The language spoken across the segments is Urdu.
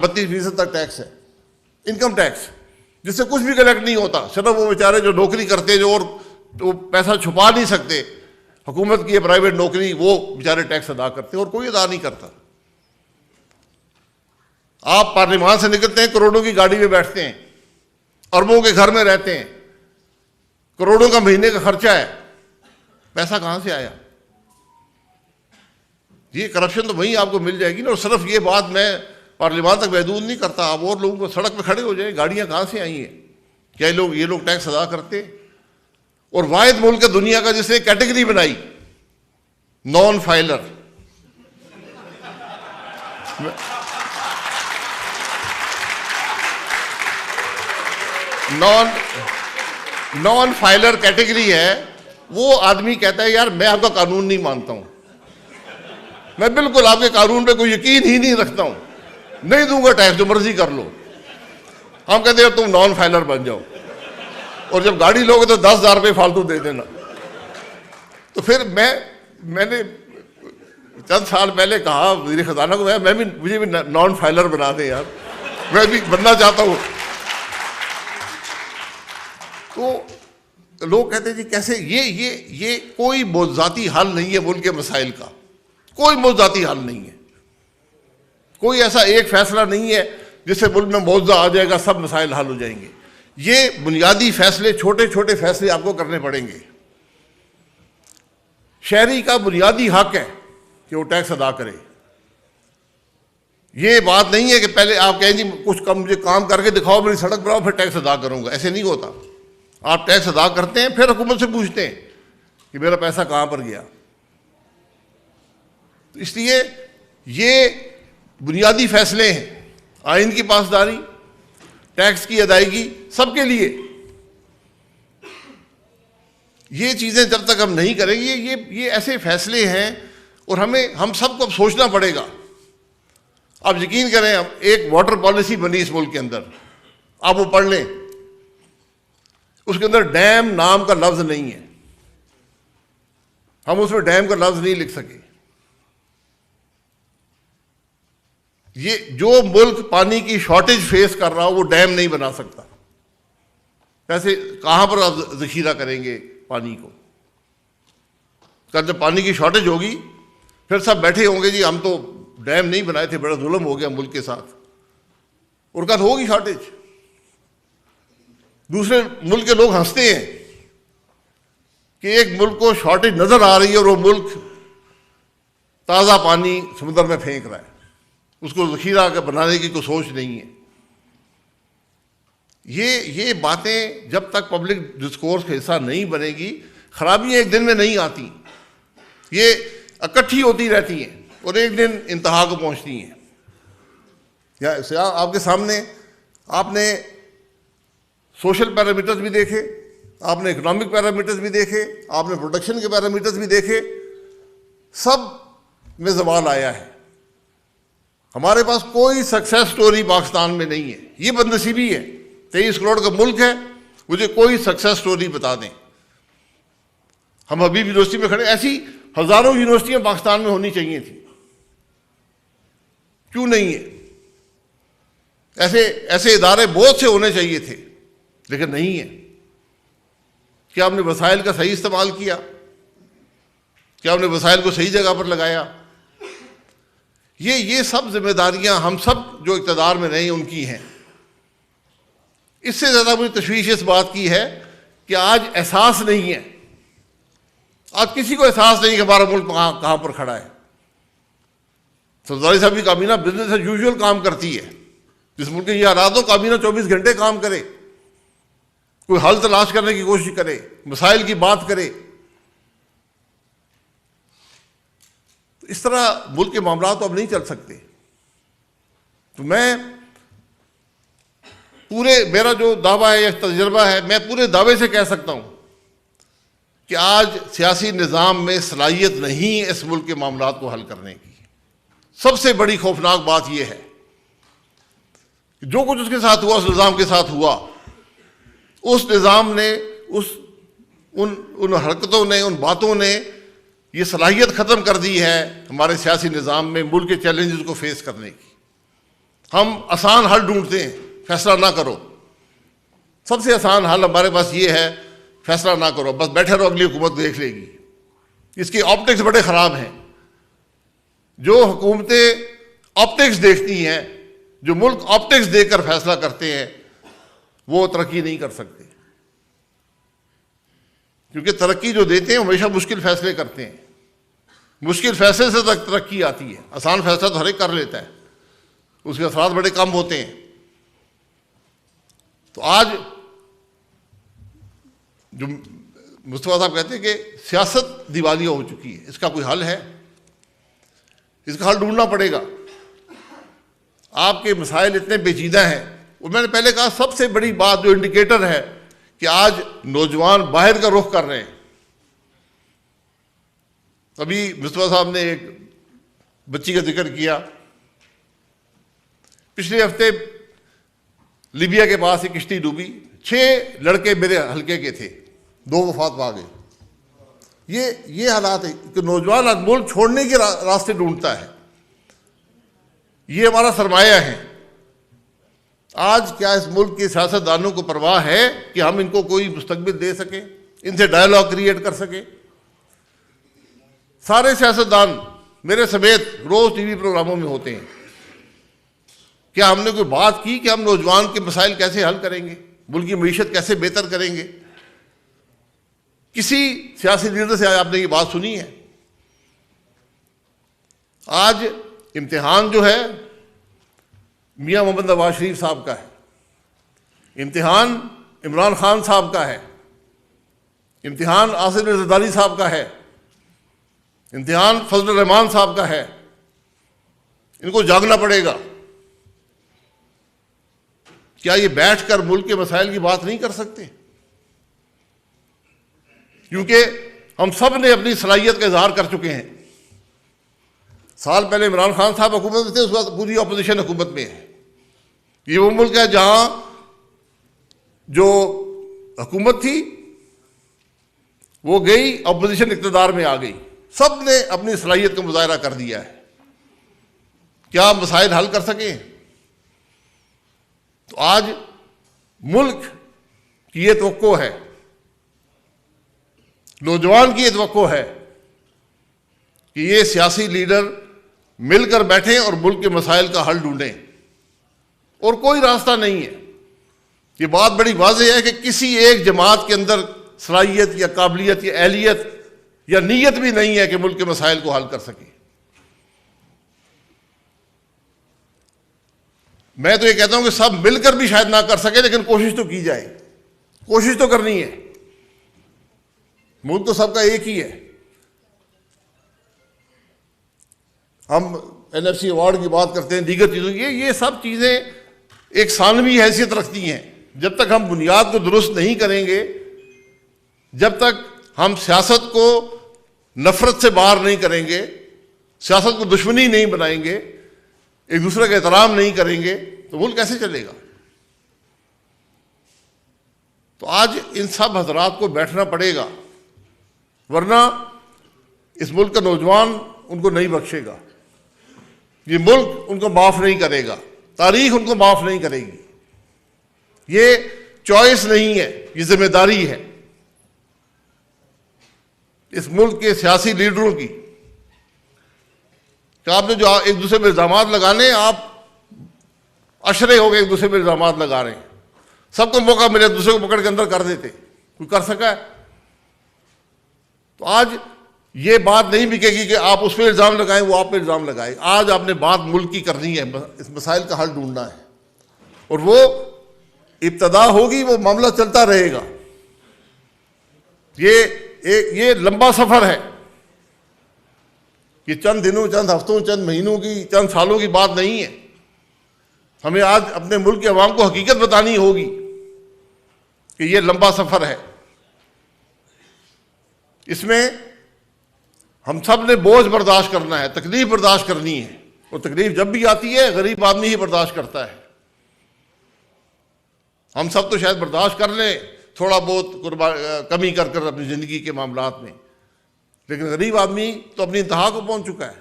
32% تک ٹیکس ہے، انکم ٹیکس، جس سے کچھ بھی کلیکٹ نہیں ہوتا، صرف وہ بیچارے جو نوکری کرتے ہیں، جو اور وہ پیسہ چھپا نہیں سکتے، حکومت کی ہے پرائیویٹ نوکری، وہ بیچارے ٹیکس ادا کرتے ہیں اور کوئی ادا نہیں کرتا۔ آپ پارلیمان سے نکلتے ہیں، کروڑوں کی گاڑی میں بیٹھتے ہیں، اربوں کے گھر میں رہتے ہیں، کروڑوں کا مہینے کا خرچہ ہے، پیسہ کہاں سے آیا؟ یہ کرپشن تو وہیں آپ کو مل جائے گی نا۔ اور صرف یہ بات میں پارلیمان تک محدود نہیں کرتا، آپ اور لوگوں کو سڑک پہ کھڑے ہو جائیں، گاڑیاں کہاں سے آئی ہیں؟ کیا یہ لوگ ٹیکس ادا کرتے؟ اور واحد ملک ہے دنیا کا جس نے کیٹیگری بنائی، non filer. Non filer category ہے۔ وہ آدمی کہتا ہے یار میں آپ کا قانون نہیں مانتا ہوں، میں بالکل آپ کے قانون پہ کوئی یقین ہی نہیں رکھتا ہوں، نہیں دوں گا ٹیکس، جو مرضی کر لو۔ ہم کہتے ہیں تم نان فائلر بن جاؤ، اور جب گاڑی لوگے تو 10,000 روپے فالتو دے دینا۔ تو پھر میں نے چند سال پہلے کہا وزیر خزانہ کو، مجھے بھی نان فائلر بنا دیں یار، میں بھی بننا چاہتا ہوں۔ تو لوگ کہتے ہیں جی کیسے، یہ کوئی موضوعاتی حل نہیں ہے ملک کے مسائل کا، کوئی موضوعاتی حل نہیں ہے، کوئی ایسا ایک فیصلہ نہیں ہے جس سے ملک میں موضوع آ جائے گا سب مسائل حل ہو جائیں گے۔ یہ بنیادی فیصلے، چھوٹے چھوٹے فیصلے آپ کو کرنے پڑیں گے۔ شہری کا بنیادی حق ہے کہ وہ ٹیکس ادا کرے۔ یہ بات نہیں ہے کہ پہلے آپ کہیں جی کچھ مجھے کام کر کے دکھاؤ، میری سڑک بناؤ، پھر ٹیکس ادا کروں گا، ایسے نہیں ہوتا۔ آپ ٹیکس ادا کرتے ہیں، پھر حکومت سے پوچھتے ہیں کہ میرا پیسہ کہاں پر گیا۔ اس لیے یہ بنیادی فیصلے ہیں، آئین کی پاسداری، ٹیکس کی ادائیگی، سب کے لیے۔ یہ چیزیں جب تک ہم نہیں کریں گے، یہ ایسے فیصلے ہیں، اور ہم سب کو اب سوچنا پڑے گا۔ آپ یقین کریں، ایک واٹر پالیسی بنی اس ملک کے اندر، آپ وہ پڑھ لیں، اس کے اندر ڈیم نام کا لفظ نہیں ہے، ہم اس میں ڈیم کا لفظ نہیں لکھ سکے۔ یہ جو ملک پانی کی شارٹیج فیس کر رہا ہو وہ ڈیم نہیں بنا سکتا۔ پیسے کہاں پر آپ ذخیرہ کریں گے پانی کو؟ جب پانی کی شارٹیج ہوگی پھر سب بیٹھے ہوں گے جی ہم تو ڈیم نہیں بنائے تھے، بڑا ظلم ہو گیا ملک کے ساتھ، اور کہا ہوگی شارٹیج۔ دوسرے ملک کے لوگ ہنستے ہیں کہ ایک ملک کو شارٹیج نظر آ رہی ہے اور وہ ملک تازہ پانی سمندر میں پھینک رہا ہے، اس کو ذخیرہ بنانے کی کوئی سوچ نہیں ہے۔ یہ باتیں جب تک پبلک ڈسکورس کا حصہ نہیں بنے گی، خرابیاں ایک دن میں نہیں آتی، یہ اکٹھی ہوتی رہتی ہیں اور ایک دن انتہا کو پہنچتی ہیں۔ یا آپ کے سامنے آپ نے سوشل پیرامیٹرز بھی دیکھے، آپ نے اکنامک پیرامیٹرز بھی دیکھے، آپ نے پروڈکشن کے پیرامیٹرز بھی دیکھے، سب میں زوال آیا ہے۔ ہمارے پاس کوئی سکسیس سٹوری پاکستان میں نہیں ہے، یہ بد نصیبی ہے۔ 23 کروڑ کا ملک ہے، مجھے کوئی سکسیس سٹوری بتا دیں۔ ہم حبیب یونیورسٹی میں کھڑے، ایسی ہزاروں یونیورسٹیاں پاکستان میں ہونی چاہیے تھی، کیوں نہیں ہے؟ ایسے ادارے بہت سے ہونے چاہیے تھے، لیکن نہیں ہے۔ کیا ہم نے وسائل کا صحیح استعمال کیا؟ کیا ہم نے وسائل کو صحیح جگہ پر لگایا؟ یہ سب ذمہ داریاں ہم سب جو اقتدار میں رہے ان کی ہیں۔ اس سے زیادہ مجھے تشویش اس بات کی ہے کہ آج احساس نہیں ہے، آج کسی کو احساس نہیں کہ ہمارا ملک کہاں پر کھڑا ہے۔ سرداری صاحب کی کابینہ بزنس ایز یوزول کام کرتی ہے، جس ملک کے یہ حالات ہو کابینہ 24 گھنٹے کام کرے، کوئی حل تلاش کرنے کی کوشش کرے، مسائل کی بات کرے۔ اس طرح ملک کے معاملات تو اب نہیں چل سکتے۔ تو میرا جو دعویٰ ہے یا تجربہ ہے، میں پورے دعوے سے کہہ سکتا ہوں کہ آج سیاسی نظام میں صلاحیت نہیں ہے اس ملک کے معاملات کو حل کرنے کی۔ سب سے بڑی خوفناک بات یہ ہے کہ جو کچھ اس کے ساتھ ہوا، اس نظام کے ساتھ ہوا، اس نظام نے ان حرکتوں نے، ان باتوں نے یہ صلاحیت ختم کر دی ہے ہمارے سیاسی نظام میں ملک کے چیلنجز کو فیس کرنے کی۔ ہم آسان حل ڈھونڈتے ہیں، فیصلہ نہ کرو. سب سے آسان حل ہمارے پاس یہ ہے، فیصلہ نہ کرو، بس بیٹھے رہو، اگلی حکومت دیکھ لے گی. اس کی آپٹکس بڑے خراب ہیں. جو حکومتیں آپٹکس دیکھتی ہیں، جو ملک آپٹکس دیکھ کر فیصلہ کرتے ہیں، وہ ترقی نہیں کر سکتے. کیونکہ ترقی جو دیتے ہیں ہمیشہ مشکل فیصلے کرتے ہیں. مشکل فیصلے سے ترقی آتی ہے. آسان فیصلہ تو ہر ایک کر لیتا ہے، اس کے اثرات بڑے کم ہوتے ہیں. تو آج جو مصطفیٰ صاحب کہتے ہیں کہ سیاست دیوالیہ ہو چکی ہے، اس کا کوئی حل ہے؟ اس کا حل ڈھونڈنا پڑے گا. آپ کے مسائل اتنے پیچیدہ ہیں. اور میں نے پہلے کہا سب سے بڑی بات جو انڈیکیٹر ہے کہ آج نوجوان باہر کا رخ کر رہے ہیں. ابھی مصطفیٰ صاحب نے ایک بچی کا ذکر کیا. پچھلے ہفتے لیبیا کے پاس ایک کشتی ڈوبی، 6 لڑکے میرے حلقے کے تھے، 2 وفات پا گئے. یہ حالات ہے کہ نوجوان آج ملک چھوڑنے کے راستے ڈھونڈتا ہے. یہ ہمارا سرمایہ ہے. آج کیا اس ملک کے سیاستدانوں کو پرواہ ہے کہ ہم ان کو کوئی مستقبل دے سکیں، ان سے ڈائیلاگ کریٹ کر سکیں؟ سارے سیاستدان میرے سمیت روز ٹی وی پروگراموں میں ہوتے ہیں. کیا ہم نے کوئی بات کی کہ ہم نوجوان کے مسائل کیسے حل کریں گے، ملک کی معیشت کیسے بہتر کریں گے؟ کسی سیاسی لیڈر سے آپ نے یہ بات سنی ہے؟ آج امتحان جو ہے میاں محمد نواز شریف صاحب کا ہے، امتحان عمران خان صاحب کا ہے، امتحان آصف زرداری صاحب کا ہے، امتحان فضل الرحمان صاحب کا ہے. ان کو جاگنا پڑے گا. کیا یہ بیٹھ کر ملک کے مسائل کی بات نہیں کر سکتے؟ کیونکہ ہم سب نے اپنی صلاحیت کا اظہار کر چکے ہیں. سال پہلے عمران خان صاحب حکومت میں تھے، اس وقت پوری اپوزیشن حکومت میں ہے. یہ وہ ملک ہے جہاں جو حکومت تھی وہ گئی، اپوزیشن اقتدار میں آ گئی. سب نے اپنی صلاحیت کا مظاہرہ کر دیا ہے. کیا مسائل حل کر سکیں؟ تو آج ملک کی یہ توقع ہے، نوجوان کی یہ توقع ہے کہ یہ سیاسی لیڈر مل کر بیٹھیں اور ملک کے مسائل کا حل ڈھونڈیں. اور کوئی راستہ نہیں ہے. یہ بات بڑی واضح ہے کہ کسی ایک جماعت کے اندر صلاحیت یا قابلیت یا اہلیت یا نیت بھی نہیں ہے کہ ملک کے مسائل کو حل کر سکے. میں تو یہ کہتا ہوں کہ سب مل کر بھی شاید نہ کر سکے، لیکن کوشش تو کی جائے. کوشش تو کرنی ہے. ملک تو سب کا ایک ہی ہے. ہم NFC ایوارڈ کی بات کرتے ہیں، دیگر چیزوں کی، یہ سب چیزیں ایک ثانوی حیثیت رکھتی ہیں. جب تک ہم بنیاد کو درست نہیں کریں گے، جب تک ہم سیاست کو نفرت سے باہر نہیں کریں گے، سیاست کو دشمنی نہیں بنائیں گے، ایک دوسرے کا احترام نہیں کریں گے، تو ملک کیسے چلے گا؟ تو آج ان سب حضرات کو بیٹھنا پڑے گا، ورنہ اس ملک کا نوجوان ان کو نہیں بخشے گا. یہ ملک ان کو معاف نہیں کرے گا، تاریخ ان کو معاف نہیں کرے گی. یہ چوائس نہیں ہے، یہ ذمہ داری ہے اس ملک کے سیاسی لیڈروں کی کہ آپ نے جو ایک دوسرے پہ الزامات لگانے، آپ اشرے ہو گئے ایک دوسرے پہ الزامات لگا رہے ہیں. سب کو موقع ملے دوسرے کو پکڑ کے اندر کر دیتے. کوئی کر سکا ہے؟ تو آج یہ بات نہیں بکے گی کہ آپ اس پہ الزام لگائیں، وہ آپ پہ الزام لگائیں. آج آپ نے بات ملک کی کرنی ہے، اس مسائل کا حل ڈھونڈنا ہے. اور وہ ابتدا ہوگی، وہ معاملہ چلتا رہے گا. یہ لمبا سفر ہے. یہ چند دنوں، چند ہفتوں، چند مہینوں کی، چند سالوں کی بات نہیں ہے. ہمیں آج اپنے ملک کے عوام کو حقیقت بتانی ہوگی کہ یہ لمبا سفر ہے. اس میں ہم سب نے بوجھ برداشت کرنا ہے، تکلیف برداشت کرنی ہے. اور تکلیف جب بھی آتی ہے غریب آدمی ہی برداشت کرتا ہے. ہم سب تو شاید برداشت کر لیں تھوڑا بہت کمی کر کر اپنی زندگی کے معاملات میں، لیکن غریب آدمی تو اپنی انتہا کو پہنچ چکا ہے.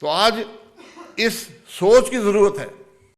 تو آج اس سوچ کی ضرورت ہے.